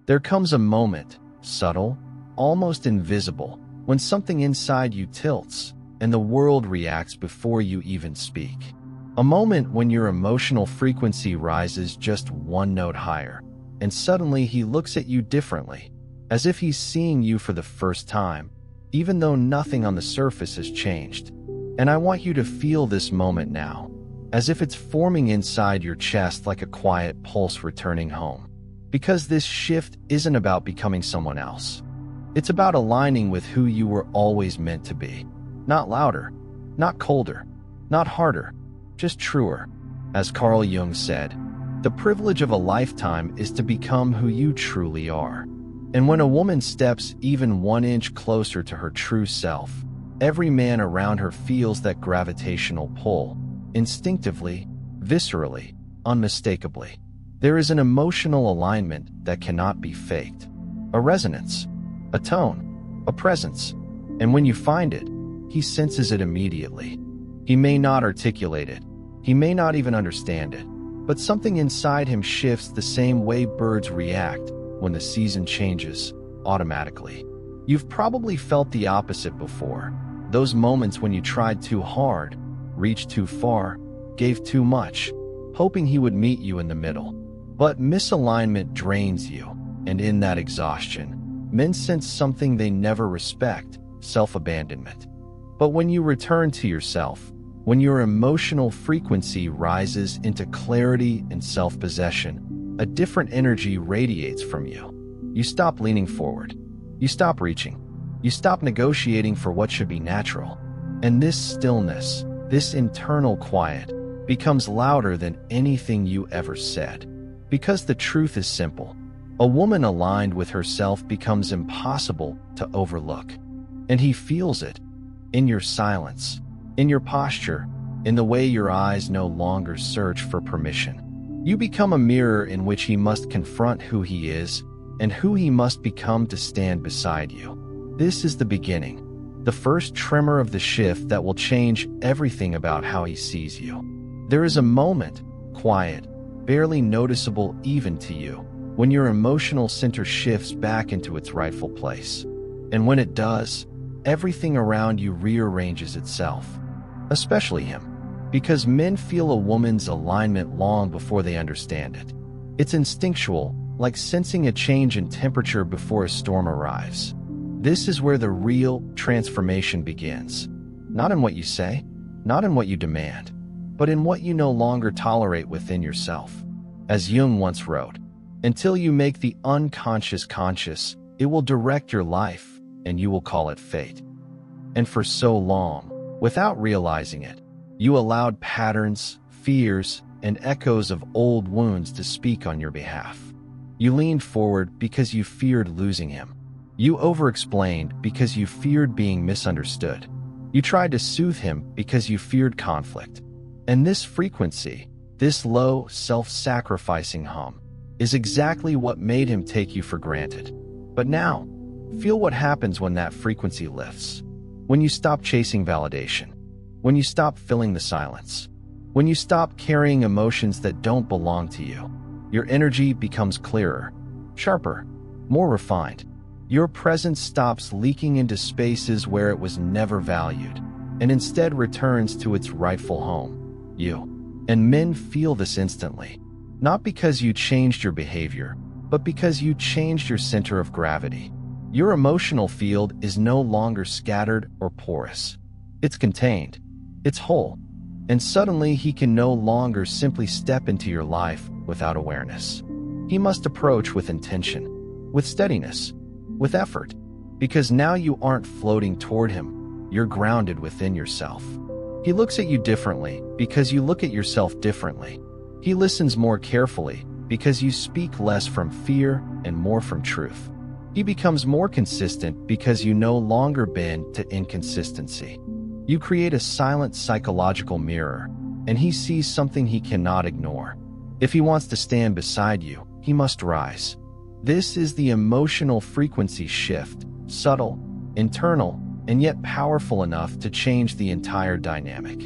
There comes a moment, subtle, almost invisible, when something inside you tilts, and the world reacts before you even speak. A moment when your emotional frequency rises just one note higher, and suddenly he looks at you differently, as if he's seeing you for the first time, even though nothing on the surface has changed. And I want you to feel this moment now, as if it's forming inside your chest like a quiet pulse returning home. Because this shift isn't about becoming someone else. It's about aligning with who you were always meant to be. Not louder, not colder, not harder, just truer. As Carl Jung said, the privilege of a lifetime is to become who you truly are. And when a woman steps even 1 inch closer to her true self, every man around her feels that gravitational pull, instinctively, viscerally, unmistakably. There is an emotional alignment that cannot be faked. A resonance, a tone, a presence. And when you find it, he senses it immediately. He may not articulate it. He may not even understand it. But something inside him shifts the same way birds react when the season changes, automatically. You've probably felt the opposite before. Those moments when you tried too hard, reached too far, gave too much, hoping he would meet you in the middle. But misalignment drains you, and in that exhaustion, men sense something they never respect, self-abandonment. But when you return to yourself, when your emotional frequency rises into clarity and self-possession, a different energy radiates from you. You stop leaning forward. You stop reaching. You stop negotiating for what should be natural. And this stillness, this internal quiet, becomes louder than anything you ever said. Because the truth is simple. A woman aligned with herself becomes impossible to overlook. And he feels it. In your silence, in your posture, in the way your eyes no longer search for permission. You become a mirror in which he must confront who he is and who he must become to stand beside you. This is the beginning, the first tremor of the shift that will change everything about how he sees you. There is a moment, quiet, barely noticeable even to you, when your emotional center shifts back into its rightful place. And when it does, everything around you rearranges itself, especially him, because men feel a woman's alignment long before they understand it. It's instinctual, like sensing a change in temperature before a storm arrives. This is where the real transformation begins. Not in what you say, not in what you demand, but in what you no longer tolerate within yourself. As Jung once wrote, until you make the unconscious conscious, it will direct your life, and you will call it fate. And for so long, without realizing it, you allowed patterns, fears, and echoes of old wounds to speak on your behalf. You leaned forward because you feared losing him. You over-explained because you feared being misunderstood. You tried to soothe him because you feared conflict. And this frequency, this low, self-sacrificing hum, is exactly what made him take you for granted. But now, feel what happens when that frequency lifts. When you stop chasing validation. When you stop filling the silence. When you stop carrying emotions that don't belong to you. Your energy becomes clearer, sharper, more refined. Your presence stops leaking into spaces where it was never valued, and instead returns to its rightful home, you. And men feel this instantly, not because you changed your behavior, but because you changed your center of gravity. Your emotional field is no longer scattered or porous. It's contained. It's whole. And suddenly he can no longer simply step into your life without awareness. He must approach with intention, with steadiness, with effort, because now you aren't floating toward him, you're grounded within yourself. He looks at you differently because you look at yourself differently. He listens more carefully because you speak less from fear and more from truth. He becomes more consistent because you no longer bend to inconsistency. You create a silent psychological mirror, and he sees something he cannot ignore. If he wants to stand beside you, he must rise. This is the emotional frequency shift, subtle, internal, and yet powerful enough to change the entire dynamic.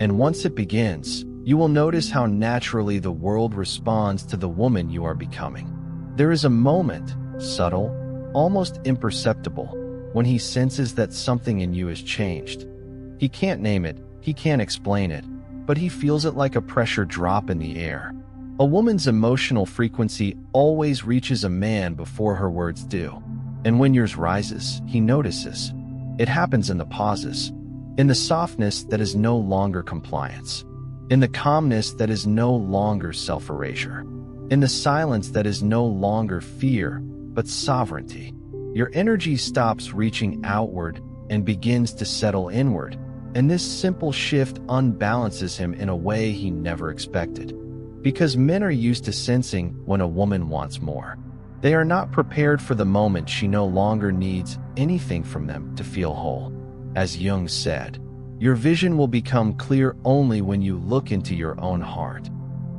And once it begins, you will notice how naturally the world responds to the woman you are becoming. There is a moment, subtle, almost imperceptible, when he senses that something in you has changed. He can't name it, he can't explain it, but he feels it like a pressure drop in the air. A woman's emotional frequency always reaches a man before her words do. And when yours rises, he notices. It happens in the pauses, in the softness that is no longer compliance, in the calmness that is no longer self-erasure, in the silence that is no longer fear, but sovereignty. Your energy stops reaching outward and begins to settle inward, and this simple shift unbalances him in a way he never expected. Because men are used to sensing when a woman wants more. They are not prepared for the moment she no longer needs anything from them to feel whole. As Jung said, your vision will become clear only when you look into your own heart.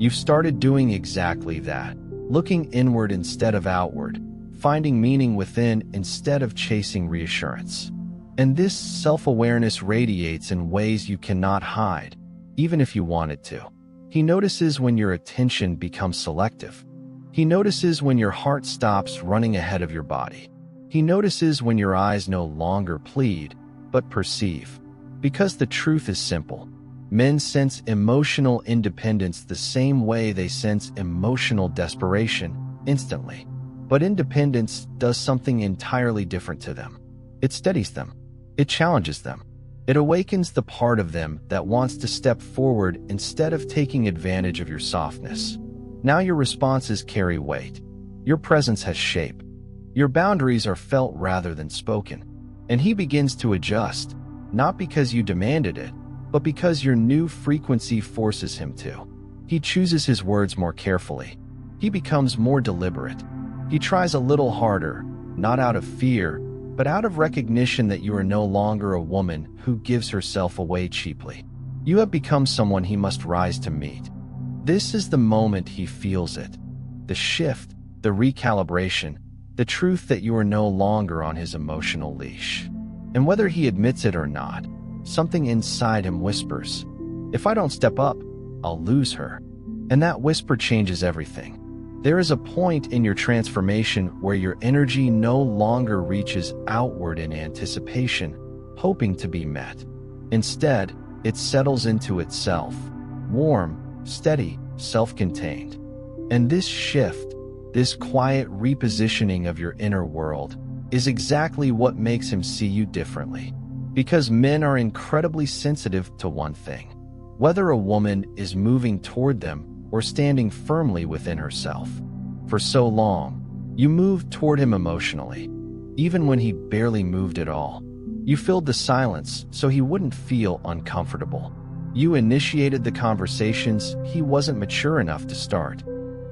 You've started doing exactly that, looking inward instead of outward, finding meaning within instead of chasing reassurance. And this self-awareness radiates in ways you cannot hide, even if you wanted to. He notices when your attention becomes selective. He notices when your heart stops running ahead of your body. He notices when your eyes no longer plead, but perceive. Because the truth is simple. Men sense emotional independence the same way they sense emotional desperation, instantly. But independence does something entirely different to them. It steadies them. It challenges them. It awakens the part of them that wants to step forward instead of taking advantage of your softness. Now your responses carry weight. Your presence has shape. Your boundaries are felt rather than spoken. And he begins to adjust, not because you demanded it, but because your new frequency forces him to. He chooses his words more carefully. He becomes more deliberate. He tries a little harder, not out of fear, but out of recognition that you are no longer a woman who gives herself away cheaply. You have become someone he must rise to meet. This is the moment he feels it. The shift, the recalibration, the truth that you are no longer on his emotional leash. And whether he admits it or not, something inside him whispers, "If I don't step up, I'll lose her." And that whisper changes everything. There is a point in your transformation where your energy no longer reaches outward in anticipation, hoping to be met. Instead, it settles into itself, warm, steady, self-contained. And this shift, this quiet repositioning of your inner world, is exactly what makes him see you differently. Because men are incredibly sensitive to one thing: whether a woman is moving toward them or standing firmly within herself. For so long, you moved toward him emotionally, even when he barely moved at all. You filled the silence so he wouldn't feel uncomfortable. You initiated the conversations he wasn't mature enough to start.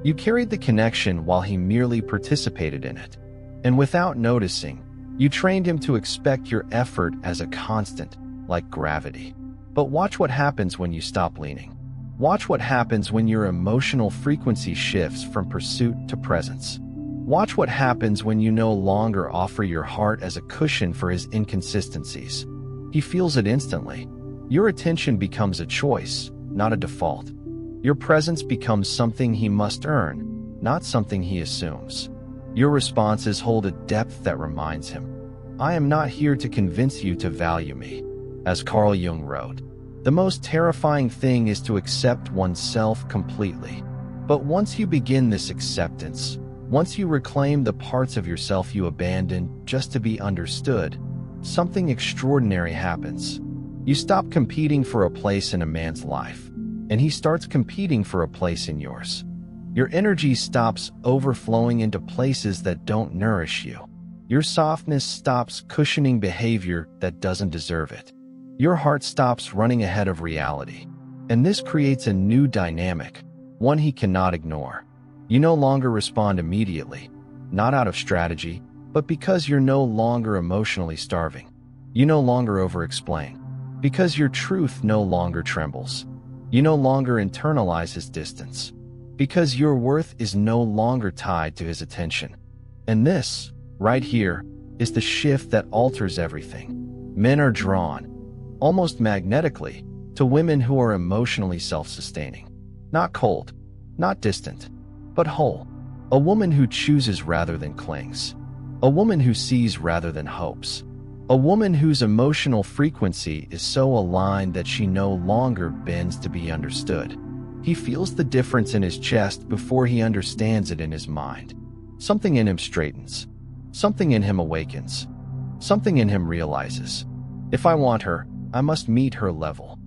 You carried the connection while he merely participated in it. And without noticing, you trained him to expect your effort as a constant, like gravity. But watch what happens when you stop leaning. Watch what happens when your emotional frequency shifts from pursuit to presence. Watch what happens when you no longer offer your heart as a cushion for his inconsistencies. He feels it instantly. Your attention becomes a choice, not a default. Your presence becomes something he must earn, not something he assumes. Your responses hold a depth that reminds him, "I am not here to convince you to value me." As Carl Jung wrote, the most terrifying thing is to accept oneself completely. But once you begin this acceptance, once you reclaim the parts of yourself you abandoned just to be understood, something extraordinary happens. You stop competing for a place in a man's life, and he starts competing for a place in yours. Your energy stops overflowing into places that don't nourish you. Your softness stops cushioning behavior that doesn't deserve it. Your heart stops running ahead of reality. And this creates a new dynamic, one he cannot ignore. You no longer respond immediately, not out of strategy, but because you're no longer emotionally starving. You no longer over-explain, because your truth no longer trembles. You no longer internalize his distance, because your worth is no longer tied to his attention. And this, right here, is the shift that alters everything. Men are drawn, almost magnetically, to women who are emotionally self-sustaining. Not cold, not distant, but whole. A woman who chooses rather than clings. A woman who sees rather than hopes. A woman whose emotional frequency is so aligned that she no longer bends to be understood. He feels the difference in his chest before he understands it in his mind. Something in him straightens. Something in him awakens. Something in him realizes, if I want her, I must meet her level.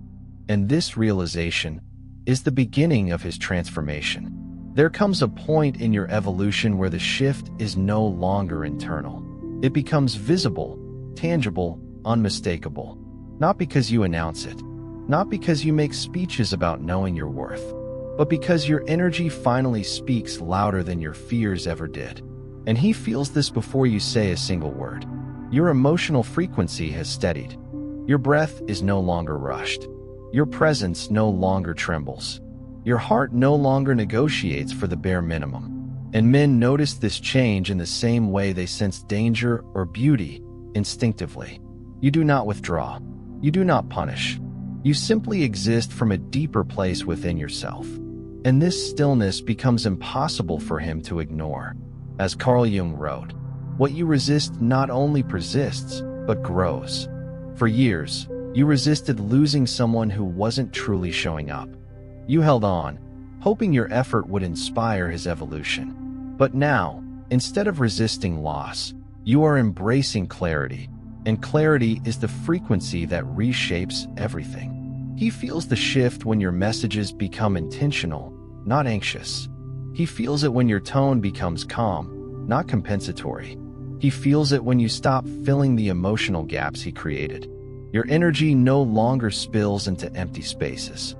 And this realization is the beginning of his transformation. There comes a point in your evolution where the shift is no longer internal. It becomes visible, tangible, unmistakable. Not because you announce it, not because you make speeches about knowing your worth, but because your energy finally speaks louder than your fears ever did. And he feels this before you say a single word. Your emotional frequency has steadied. Your breath is no longer rushed. Your presence no longer trembles. Your heart no longer negotiates for the bare minimum. And men notice this change in the same way they sense danger or beauty, instinctively. You do not withdraw. You do not punish. You simply exist from a deeper place within yourself. And this stillness becomes impossible for him to ignore. As Carl Jung wrote, what you resist not only persists, but grows. For years, you resisted losing someone who wasn't truly showing up. You held on, hoping your effort would inspire his evolution. But now, instead of resisting loss, you are embracing clarity, and clarity is the frequency that reshapes everything. He feels the shift when your messages become intentional, not anxious. He feels it when your tone becomes calm, not compensatory. He feels it when you stop filling the emotional gaps he created. Your energy no longer spills into empty spaces.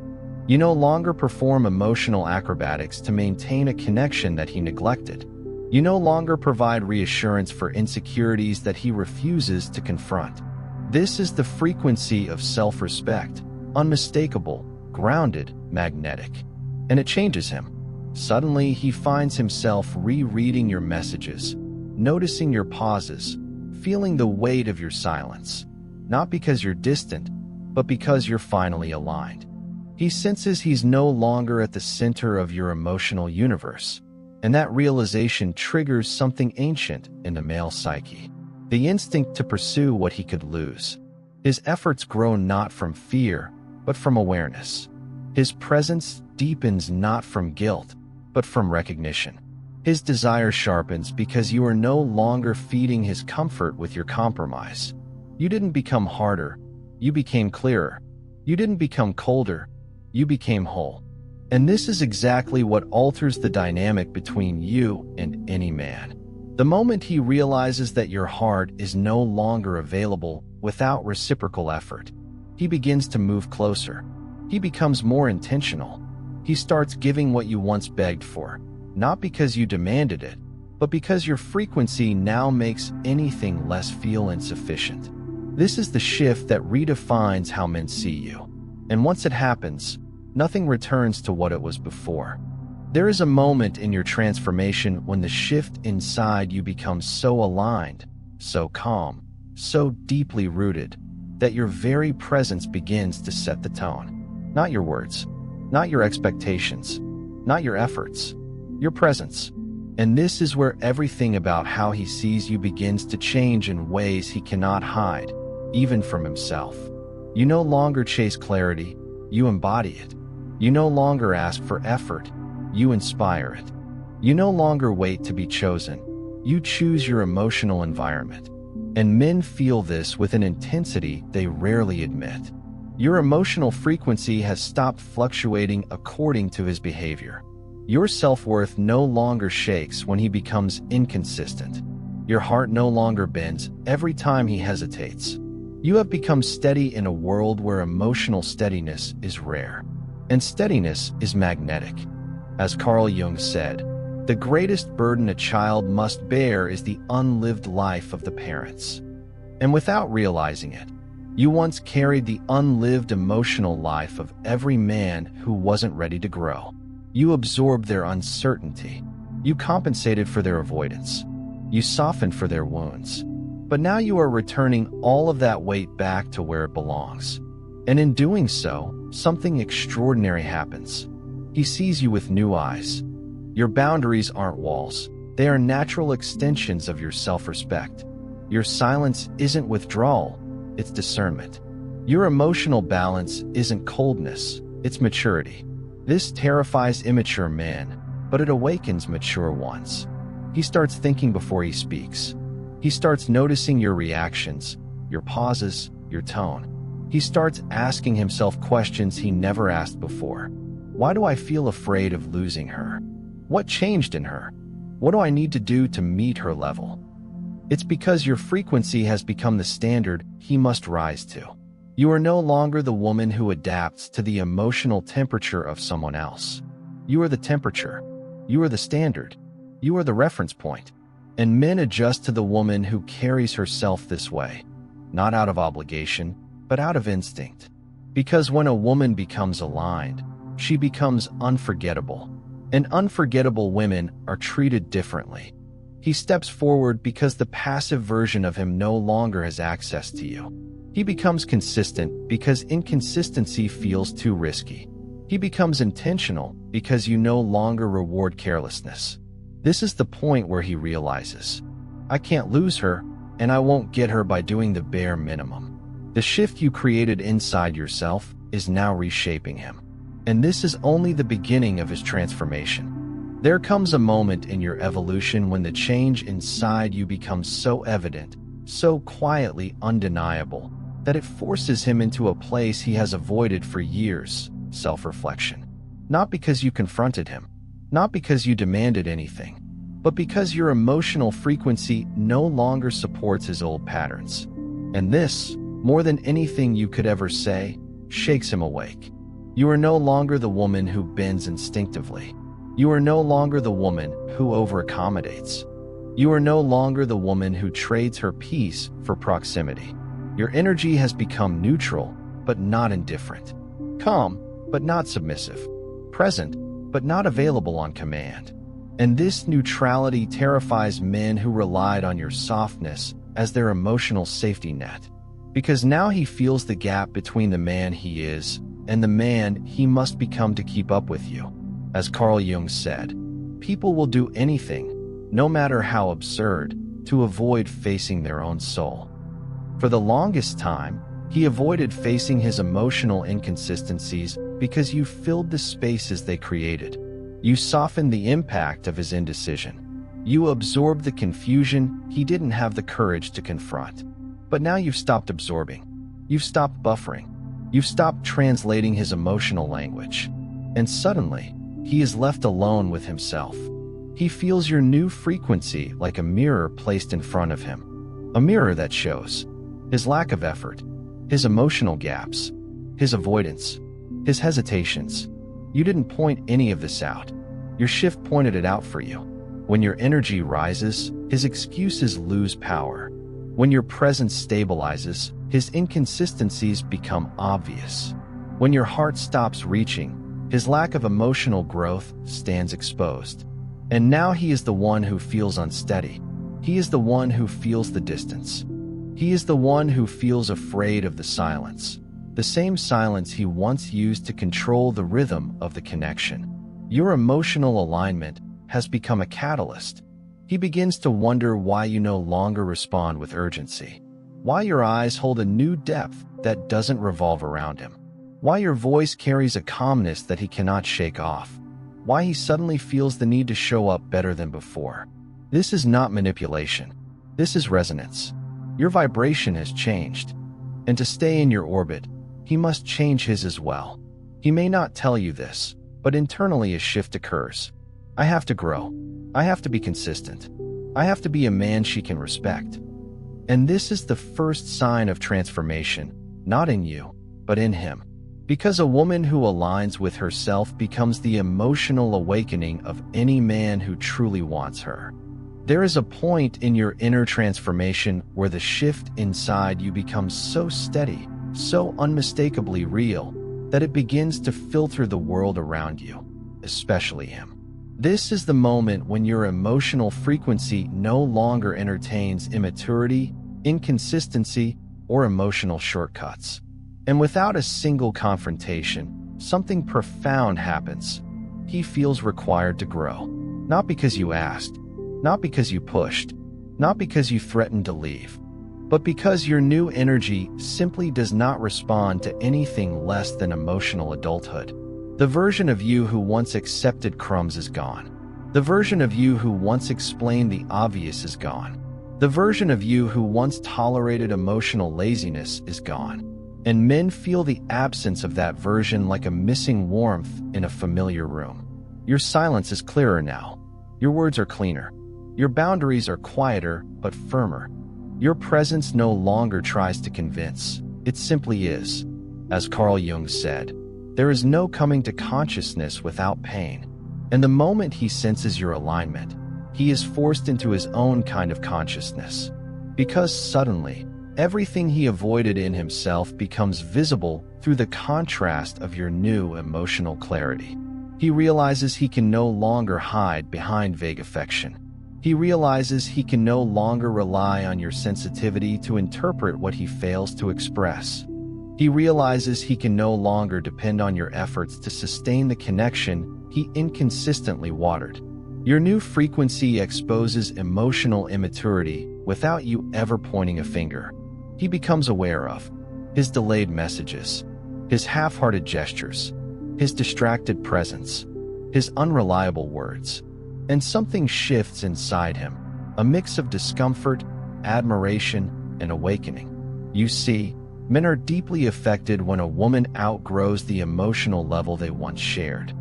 You no longer perform emotional acrobatics to maintain a connection that he neglected. You no longer provide reassurance for insecurities that he refuses to confront. This is the frequency of self-respect, unmistakable, grounded, magnetic. And it changes him. Suddenly, he finds himself rereading your messages, noticing your pauses, feeling the weight of your silence. Not because you're distant, but because you're finally aligned. He senses he's no longer at the center of your emotional universe, and that realization triggers something ancient in the male psyche, the instinct to pursue what he could lose. His efforts grow not from fear, but from awareness. His presence deepens not from guilt, but from recognition. His desire sharpens because you are no longer feeding his comfort with your compromise. You didn't become harder, you became clearer. You didn't become colder, you became whole. And this is exactly what alters the dynamic between you and any man. The moment he realizes that your heart is no longer available without reciprocal effort, he begins to move closer. He becomes more intentional. He starts giving what you once begged for, not because you demanded it, but because your frequency now makes anything less feel insufficient. This is the shift that redefines how men see you. And once it happens, nothing returns to what it was before. There is a moment in your transformation when the shift inside you becomes so aligned, so calm, so deeply rooted, that your very presence begins to set the tone. Not your words, not your expectations, not your efforts, your presence. And this is where everything about how he sees you begins to change in ways he cannot hide, even from himself. You no longer chase clarity, you embody it. You no longer ask for effort, you inspire it. You no longer wait to be chosen, you choose your emotional environment. And men feel this with an intensity they rarely admit. Your emotional frequency has stopped fluctuating according to his behavior. Your self-worth no longer shakes when he becomes inconsistent. Your heart no longer bends every time he hesitates. You have become steady in a world where emotional steadiness is rare. And steadiness is magnetic. As Carl Jung said, the greatest burden a child must bear is the unlived life of the parents. And without realizing it, you once carried the unlived emotional life of every man who wasn't ready to grow. You absorbed their uncertainty. You compensated for their avoidance. You softened for their wounds. But now you are returning all of that weight back to where it belongs. And in doing so, something extraordinary happens. He sees you with new eyes. Your boundaries aren't walls. They are natural extensions of your self-respect. Your silence isn't withdrawal, it's discernment. Your emotional balance isn't coldness, it's maturity. This terrifies immature men, but it awakens mature ones. He starts thinking before he speaks. He starts noticing your reactions, your pauses, your tone. He starts asking himself questions he never asked before. Why do I feel afraid of losing her? What changed in her? What do I need to do to meet her level? It's because your frequency has become the standard he must rise to. You are no longer the woman who adapts to the emotional temperature of someone else. You are the temperature. You are the standard. You are the reference point. And men adjust to the woman who carries herself this way, not out of obligation, but out of instinct. Because when a woman becomes aligned, she becomes unforgettable. And unforgettable women are treated differently. He steps forward because the passive version of him no longer has access to you. He becomes consistent because inconsistency feels too risky. He becomes intentional because you no longer reward carelessness. This is the point where he realizes, I can't lose her, and I won't get her by doing the bare minimum. The shift you created inside yourself is now reshaping him. And this is only the beginning of his transformation. There comes a moment in your evolution when the change inside you becomes so evident, so quietly undeniable, that it forces him into a place he has avoided for years, self-reflection. Not because you confronted him, not because you demanded anything, but because your emotional frequency no longer supports his old patterns. And this, more than anything you could ever say, shakes him awake. You are no longer the woman who bends instinctively. You are no longer the woman who over-accommodates. You are no longer the woman who trades her peace for proximity. Your energy has become neutral, but not indifferent. Calm, but not submissive. Present, but not available on command. And this neutrality terrifies men who relied on your softness as their emotional safety net. Because now he feels the gap between the man he is and the man he must become to keep up with you. As Carl Jung said, people will do anything, no matter how absurd, to avoid facing their own soul. For the longest time, he avoided facing his emotional inconsistencies because you filled the spaces they created. You softened the impact of his indecision. You absorbed the confusion he didn't have the courage to confront. But now you've stopped absorbing. You've stopped buffering. You've stopped translating his emotional language. And suddenly, he is left alone with himself. He feels your new frequency like a mirror placed in front of him. A mirror that shows his lack of effort, his emotional gaps, his avoidance, his hesitations. You didn't point any of this out. Your shift pointed it out for you. When your energy rises, his excuses lose power. When your presence stabilizes, his inconsistencies become obvious. When your heart stops reaching, his lack of emotional growth stands exposed. And now he is the one who feels unsteady. He is the one who feels the distance. He is the one who feels afraid of the silence. The same silence he once used to control the rhythm of the connection. Your emotional alignment has become a catalyst. He begins to wonder why you no longer respond with urgency. Why your eyes hold a new depth that doesn't revolve around him. Why your voice carries a calmness that he cannot shake off. Why he suddenly feels the need to show up better than before. This is not manipulation. This is resonance. Your vibration has changed. And to stay in your orbit, he must change his as well. He may not tell you this, but internally a shift occurs. I have to grow. I have to be consistent. I have to be a man she can respect. And this is the first sign of transformation, not in you, but in him. Because a woman who aligns with herself becomes the emotional awakening of any man who truly wants her. There is a point in your inner transformation where the shift inside you becomes so steady, so unmistakably real, that it begins to filter the world around you, especially him. This is the moment when your emotional frequency no longer entertains immaturity, inconsistency, or emotional shortcuts. And without a single confrontation, something profound happens. He feels required to grow. Not because you asked, not because you pushed, not because you threatened to leave, but because your new energy simply does not respond to anything less than emotional adulthood. The version of you who once accepted crumbs is gone. The version of you who once explained the obvious is gone. The version of you who once tolerated emotional laziness is gone. And men feel the absence of that version like a missing warmth in a familiar room. Your silence is clearer now. Your words are cleaner. Your boundaries are quieter but firmer. Your presence no longer tries to convince. It simply is. As Carl Jung said, there is no coming to consciousness without pain. And the moment he senses your alignment, he is forced into his own kind of consciousness. Because suddenly, everything he avoided in himself becomes visible through the contrast of your new emotional clarity. He realizes he can no longer hide behind vague affection. He realizes he can no longer rely on your sensitivity to interpret what he fails to express. He realizes he can no longer depend on your efforts to sustain the connection he inconsistently watered. Your new frequency exposes emotional immaturity without you ever pointing a finger. He becomes aware of his delayed messages, his half-hearted gestures, his distracted presence, his unreliable words. And something shifts inside him, a mix of discomfort, admiration, and awakening. You see, men are deeply affected when a woman outgrows the emotional level they once shared.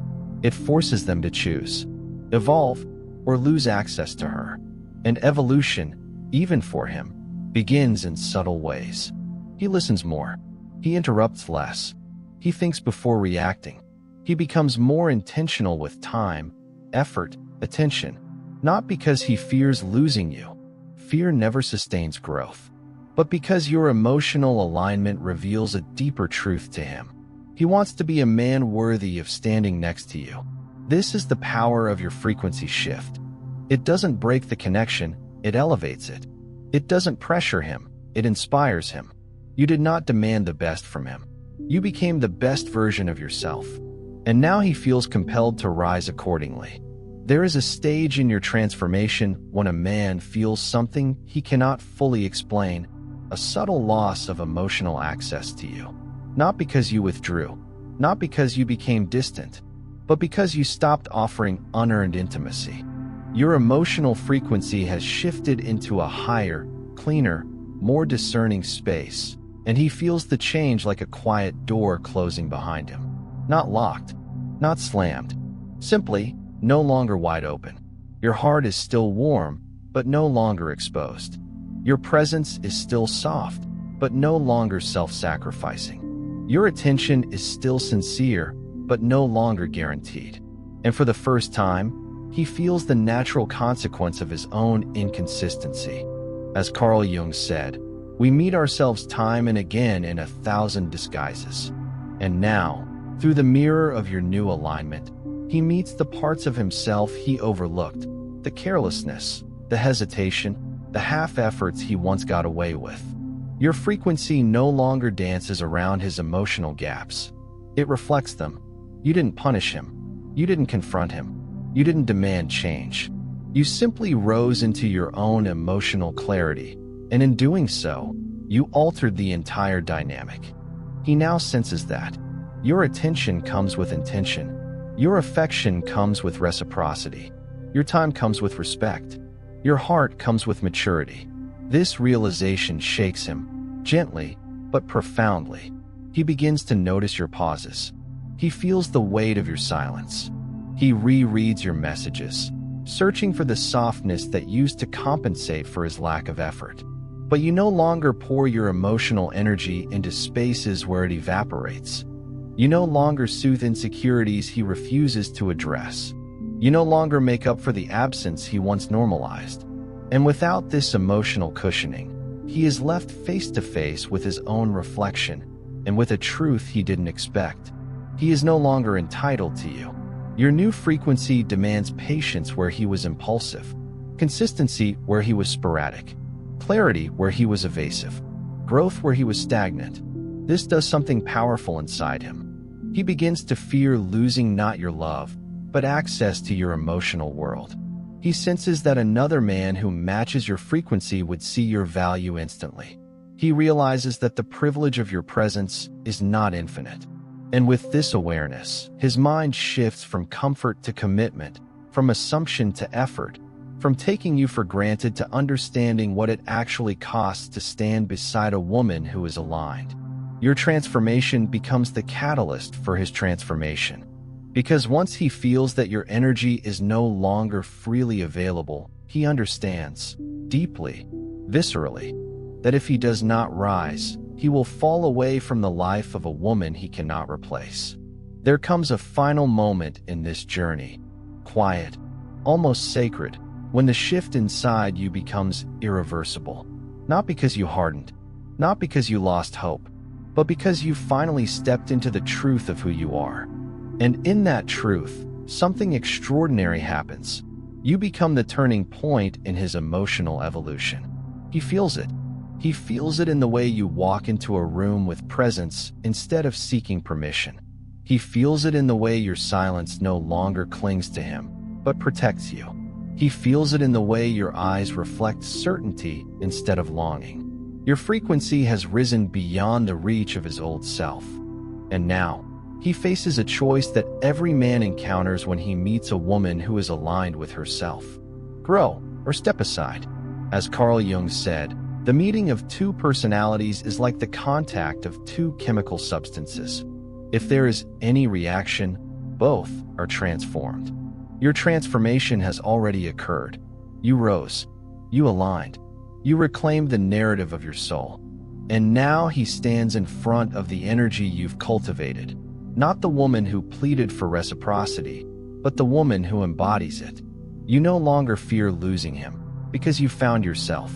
It forces them to choose, evolve, or lose access to her. And evolution, even for him, begins in subtle ways. He listens more. He interrupts less. He thinks before reacting. He becomes more intentional with time, effort, attention. Not because he fears losing you. Fear never sustains growth. But because your emotional alignment reveals a deeper truth to him. He wants to be a man worthy of standing next to you. This is the power of your frequency shift. It doesn't break the connection, it elevates it. It doesn't pressure him, it inspires him. You did not demand the best from him. You became the best version of yourself. And now he feels compelled to rise accordingly. There is a stage in your transformation when a man feels something he cannot fully explain, a subtle loss of emotional access to you. Not because you withdrew, not because you became distant, but because you stopped offering unearned intimacy. Your emotional frequency has shifted into a higher, cleaner, more discerning space, and he feels the change like a quiet door closing behind him. Not locked, not slammed, simply no longer wide open. Your heart is still warm, but no longer exposed. Your presence is still soft, but no longer self-sacrificing. Your attention is still sincere, but no longer guaranteed. And for the first time, he feels the natural consequence of his own inconsistency. As Carl Jung said, we meet ourselves time and again in 1,000 disguises. And now, through the mirror of your new alignment, he meets the parts of himself he overlooked, the carelessness, the hesitation, the half-efforts he once got away with. Your frequency no longer dances around his emotional gaps. It reflects them. You didn't punish him. You didn't confront him. You didn't demand change. You simply rose into your own emotional clarity, and in doing so, you altered the entire dynamic. He now senses that. Your attention comes with intention. Your affection comes with reciprocity. Your time comes with respect. Your heart comes with maturity. This realization shakes him, gently, but profoundly. He begins to notice your pauses. He feels the weight of your silence. He rereads your messages, searching for the softness that used to compensate for his lack of effort. But you no longer pour your emotional energy into spaces where it evaporates. You no longer soothe insecurities he refuses to address. You no longer make up for the absence he once normalized. And without this emotional cushioning, he is left face to face with his own reflection and with a truth he didn't expect. He is no longer entitled to you. Your new frequency demands patience where he was impulsive, consistency where he was sporadic, clarity where he was evasive, growth where he was stagnant. This does something powerful inside him. He begins to fear losing not your love, but access to your emotional world. He senses that another man who matches your frequency would see your value instantly. He realizes that the privilege of your presence is not infinite. And with this awareness, his mind shifts from comfort to commitment, from assumption to effort, from taking you for granted to understanding what it actually costs to stand beside a woman who is aligned. Your transformation becomes the catalyst for his transformation. Because once he feels that your energy is no longer freely available, he understands, deeply, viscerally, that if he does not rise, he will fall away from the life of a woman he cannot replace. There comes a final moment in this journey, quiet, almost sacred, when the shift inside you becomes irreversible. Not because you hardened, not because you lost hope, but because you finally stepped into the truth of who you are. And in that truth, something extraordinary happens. You become the turning point in his emotional evolution. He feels it. He feels it in the way you walk into a room with presence instead of seeking permission. He feels it in the way your silence no longer clings to him, but protects you. He feels it in the way your eyes reflect certainty instead of longing. Your frequency has risen beyond the reach of his old self. And now, he faces a choice that every man encounters when he meets a woman who is aligned with herself. Grow or step aside. As Carl Jung said, the meeting of two personalities is like the contact of two chemical substances. If there is any reaction, both are transformed. Your transformation has already occurred. You rose. You aligned. You reclaimed the narrative of your soul. And now he stands in front of the energy you've cultivated. Not the woman who pleaded for reciprocity, but the woman who embodies it. You no longer fear losing him, because you found yourself.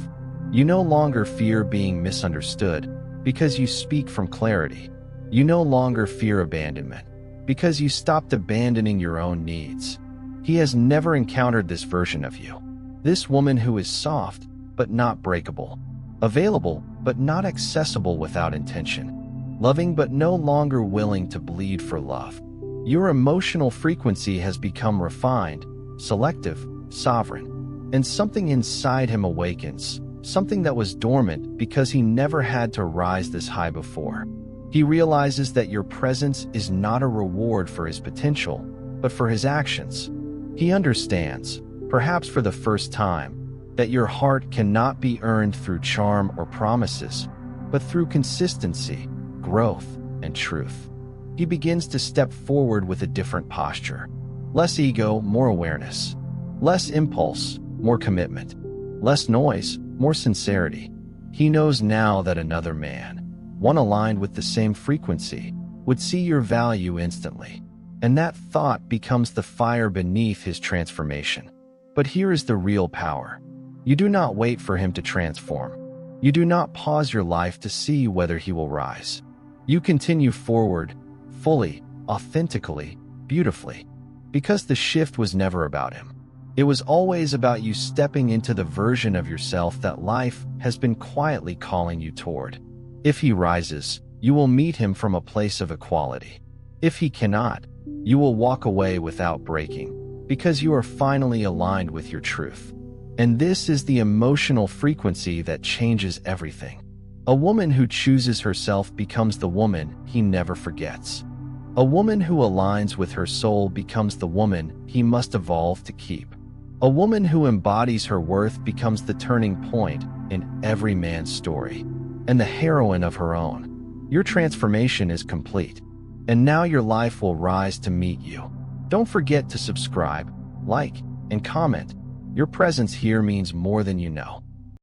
You no longer fear being misunderstood, because you speak from clarity. You no longer fear abandonment, because you stopped abandoning your own needs. He has never encountered this version of you. This woman who is soft, but not breakable. Available, but not accessible without intention. Loving but no longer willing to bleed for love. Your emotional frequency has become refined, selective, sovereign, and something inside him awakens, something that was dormant because he never had to rise this high before. He realizes that your presence is not a reward for his potential, but for his actions. He understands, perhaps for the first time, that your heart cannot be earned through charm or promises, but through consistency, growth, and truth. He begins to step forward with a different posture. Less ego, more awareness. Less impulse, more commitment. Less noise, more sincerity. He knows now that another man, one aligned with the same frequency, would see your value instantly. And that thought becomes the fire beneath his transformation. But here is the real power. You do not wait for him to transform. You do not pause your life to see whether he will rise. You continue forward, fully, authentically, beautifully. Because the shift was never about him. It was always about you stepping into the version of yourself that life has been quietly calling you toward. If he rises, you will meet him from a place of equality. If he cannot, you will walk away without breaking, because you are finally aligned with your truth. And this is the emotional frequency that changes everything. A woman who chooses herself becomes the woman he never forgets. A woman who aligns with her soul becomes the woman he must evolve to keep. A woman who embodies her worth becomes the turning point in every man's story, and the heroine of her own. Your transformation is complete, and now your life will rise to meet you. Don't forget to subscribe, like, and comment. Your presence here means more than you know.